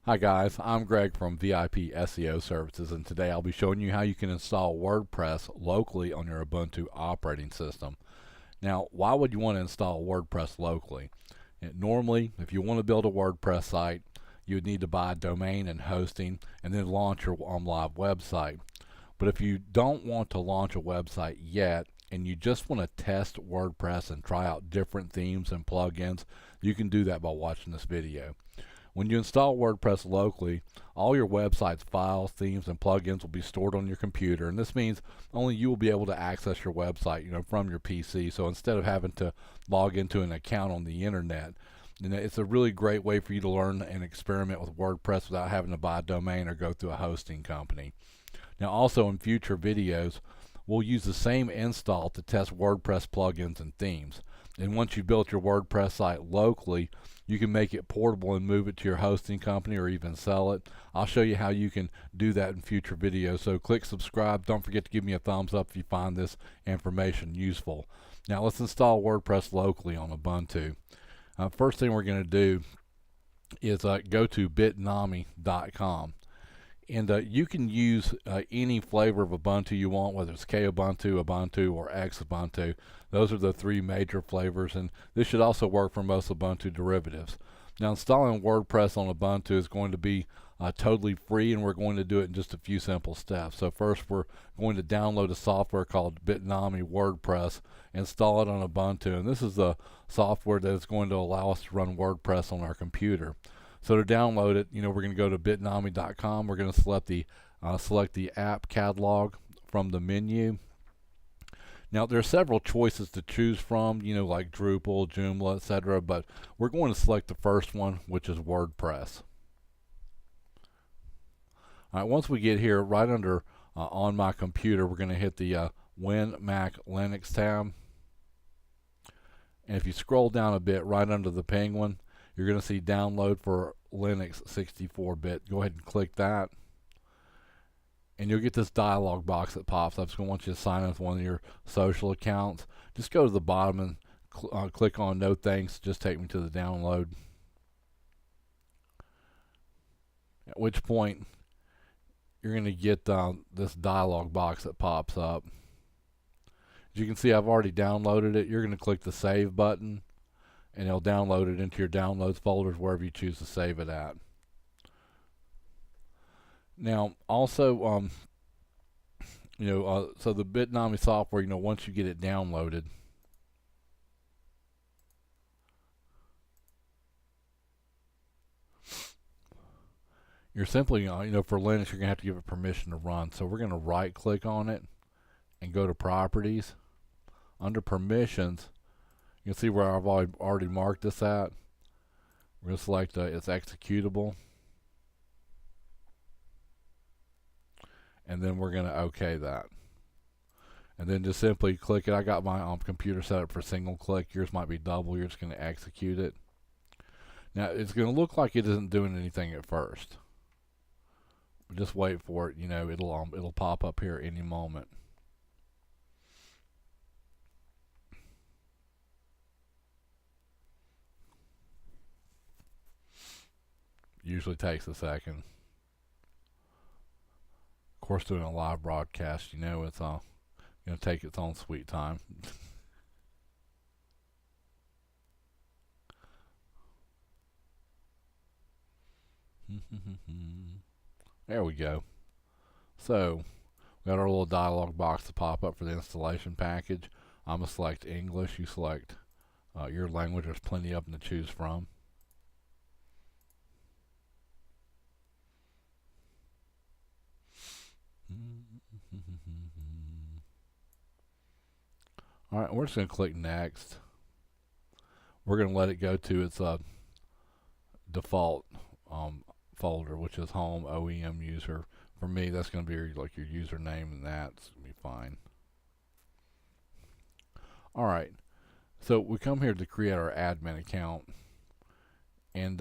Hi guys, I'm Greg from VIP SEO Services, and today I'll be showing you how you can install WordPress locally on your Ubuntu operating system. Now, why would you want to install WordPress locally? Normally, if you want to build a WordPress site, you would need to buy a domain and hosting and then launch your live website. But if you don't want to launch a website yet and you just want to test WordPress and try out different themes and plugins, you can do that by watching this video. When you install WordPress locally, all your website's files, themes, and plugins will be stored on your computer, and this means only you will be able to access your website, from your PC. So instead of having to log into an account on the internet, it's a really great way for you to learn and experiment with WordPress without having to buy a domain or go through a hosting company. Now, also in future videos, we'll use the same install to test WordPress plugins and themes. And once you've built your WordPress site locally, you can make it portable and move it to your hosting company or even sell it. I'll show you how you can do that in future videos. So click subscribe. Don't forget to give me a thumbs up if you find this information useful. Now let's install WordPress locally on Ubuntu. First thing we're going to do is go to bitnami.com. And you can use any flavor of Ubuntu you want, whether it's Kubuntu, Ubuntu, or Xubuntu. Those are the three major flavors, and this should also work for most Ubuntu derivatives. Now, installing WordPress on Ubuntu is going to be totally free, and we're going to do it in just a few simple steps. So first, we're going to download a software called Bitnami WordPress, install it on Ubuntu, and this is the software that is going to allow us to run WordPress on our computer. So to download it, we're going to go to bitnami.com. We're going to select the app catalog from the menu. Now there are several choices to choose from, like Drupal, Joomla, etc. But we're going to select the first one, which is WordPress. All right, once we get here, right under on my computer, we're going to hit the Win Mac Linux tab. And if you scroll down a bit, right under the penguin, you're going to see download for Linux 64-bit. Go ahead and click that. And you'll get this dialog box that pops up. It's going to want you to sign in with one of your social accounts. Just go to the bottom and click on no thanks. Just take me to the download. At which point, you're going to get this dialog box that pops up. As you can see, I've already downloaded it. You're going to click the save button, and it'll download it into your downloads folders wherever you choose to save it at. Now, also, so the Bitnami software, once you get it downloaded, you're simply, for Linux, you're going to have to give it permission to run. So we're going to right-click on it and go to Properties. Under Permissions, you can see where I've already marked this at. We're going to select it's executable. And then we're going to OK that. And then just simply click it. I got my computer set up for single click. Yours might be double. You're just going to execute it. Now, it's going to look like it isn't doing anything at first. But just wait for it. It'll pop up here any moment. Usually takes a second. Of course, doing a live broadcast, it's going to take its own sweet time. There we go. So we got our little dialog box to pop up for the installation package. I'm going to select English. You select your language. There's plenty of them to choose from. All right, we're just going to click Next. We're going to let it go to its default folder, which is Home OEM User. For me, that's going to be like your username, and that's going to be fine. All right, so we come here to create our admin account, and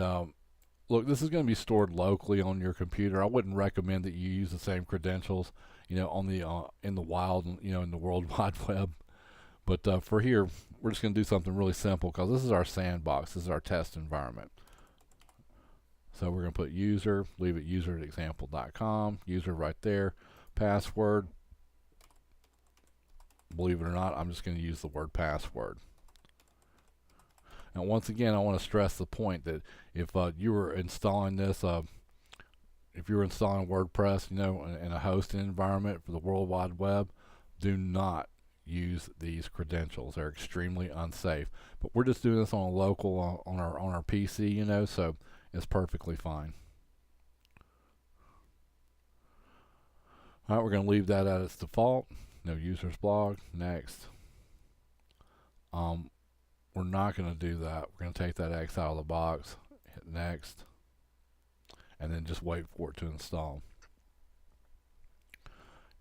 look, this is going to be stored locally on your computer. I wouldn't recommend that you use the same credentials, on the in the wild, in the World Wide Web. But for here, we're just going to do something really simple because this is our sandbox. This is our test environment. So we're going to put user, leave it user@example.com, user right there, password. Believe it or not, I'm just going to use the word password. Now once again, I want to stress the point that if you were installing this, if you were installing WordPress, in a hosting environment for the World Wide Web, do not use these credentials. They're extremely unsafe. But we're just doing this on a local, on our PC, so it's perfectly fine. All right, we're going to leave that at its default. No users blog. Next. We're not going to do that. We're going to take that X out of the box, hit next, and then just wait for it to install.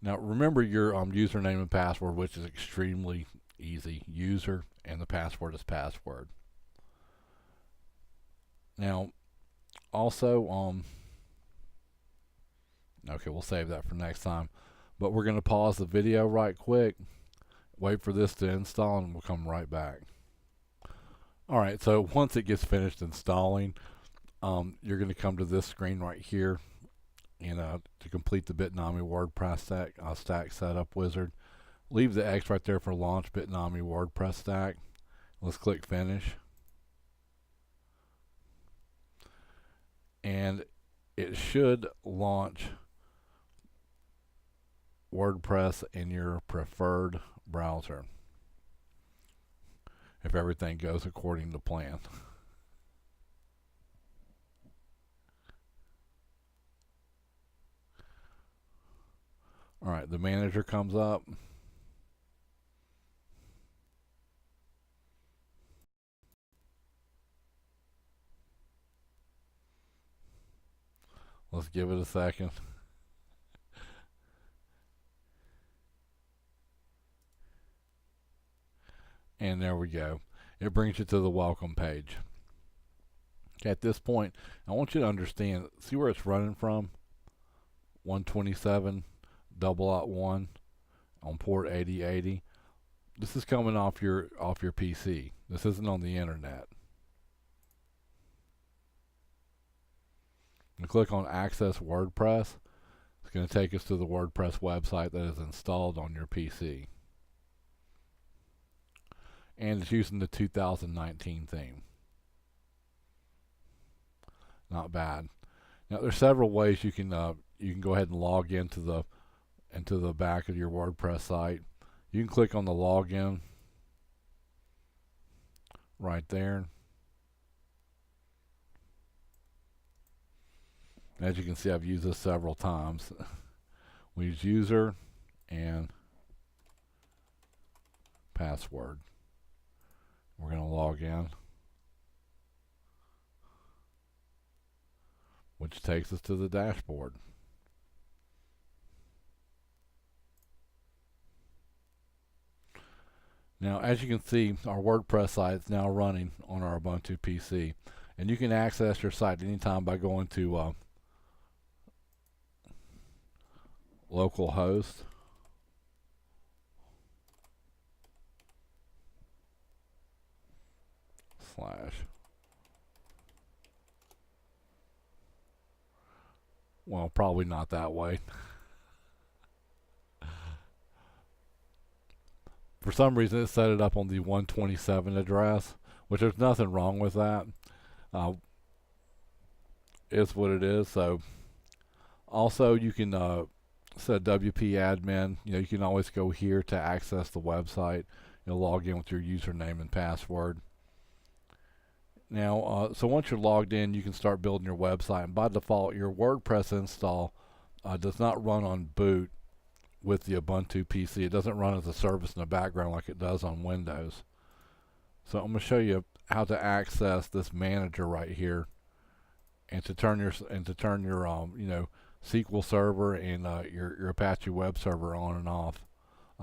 Now remember your username and password, which is extremely easy. User and the password is password. Now also okay, we'll save that for next time, but we're going to pause the video right quick, wait for this to install, and we'll come right back. Alright, so once it gets finished installing, you're going to come to this screen right here, and to complete the Bitnami WordPress stack setup wizard, leave the X right there for launch Bitnami WordPress stack. Let's click finish, and it should launch WordPress in your preferred browser if everything goes according to plan. Alright, the manager comes up. Let's give it a second. And there we go. It brings you to the welcome page. Okay, at this point, I want you to understand, see where it's running from? 127.0.1 on port 8080. This is coming off your PC. This isn't on the internet. You click on Access WordPress. It's going to take us to the WordPress website that is installed on your PC. And it's using the 2019 theme. Not bad. Now there's several ways you can go ahead and log into the back of your WordPress site. You can click on the login right there. As you can see, I've used this several times. We use user and password. We're going to log in, which takes us to the dashboard. Now, as you can see, our WordPress site is now running on our Ubuntu PC, and you can access your site anytime by going to localhost / well, probably not that way. For some reason, it set it up on the 127 address, which there's nothing wrong with that. It's what it is. So, also you can set WP admin. You can always go here to access the website. You'll log in with your username and password. Now, so once you're logged in, you can start building your website. And by default, your WordPress install does not run on boot with the Ubuntu PC. It doesn't run as a service in the background like it does on Windows. So I'm going to show you how to access this manager right here, and to turn your SQL Server and your Apache web server on and off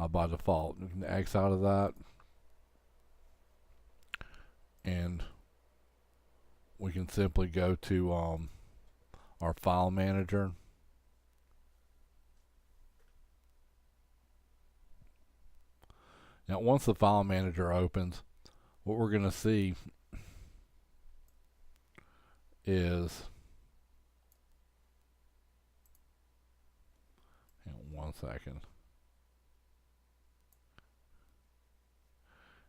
by default. You can X out of that, and we can simply go to our file manager. Now, once the file manager opens, what we're going to see is second,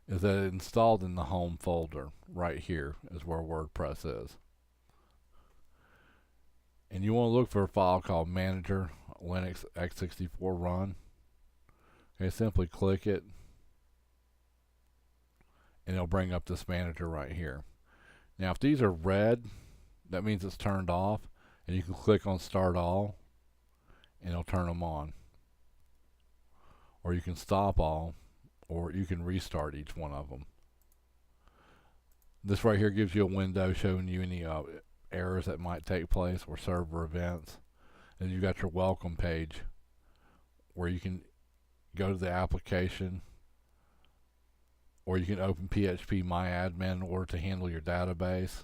is that it's installed in the home folder. Right here is where WordPress is. And you want to look for a file called Manager Linux x64 Run. Okay, simply click it, and it'll bring up this manager right here. Now, if these are red, that means it's turned off, and you can click on Start All, and it'll turn them on. Or you can stop all, or you can restart each one of them. This right here gives you a window showing you any errors that might take place or server events. And you've got your welcome page where you can go to the application, or you can open PHP MyAdmin in order to handle your database,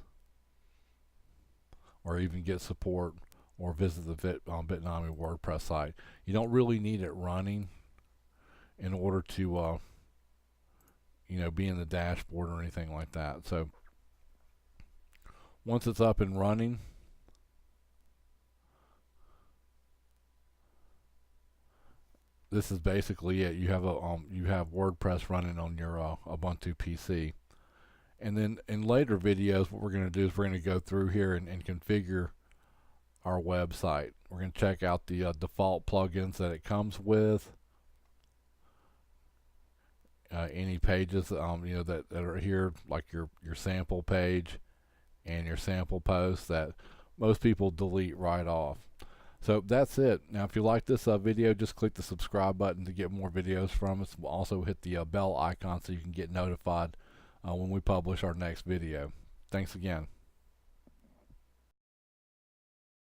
or even get support, or visit the Bitnami WordPress site. You don't really need it running in order to be in the dashboard or anything like that. So once it's up and running, this is basically it. You have WordPress running on your Ubuntu PC. And then in later videos, what we're going to do is we're going to go through here and configure our website. We're going to check out the default plugins that it comes with. Any pages that are here, like your sample page and your sample post, that most people delete right off. So that's it. Now, if you like this video, just click the subscribe button to get more videos from us. We'll also hit the bell icon so you can get notified when we publish our next video. Thanks again.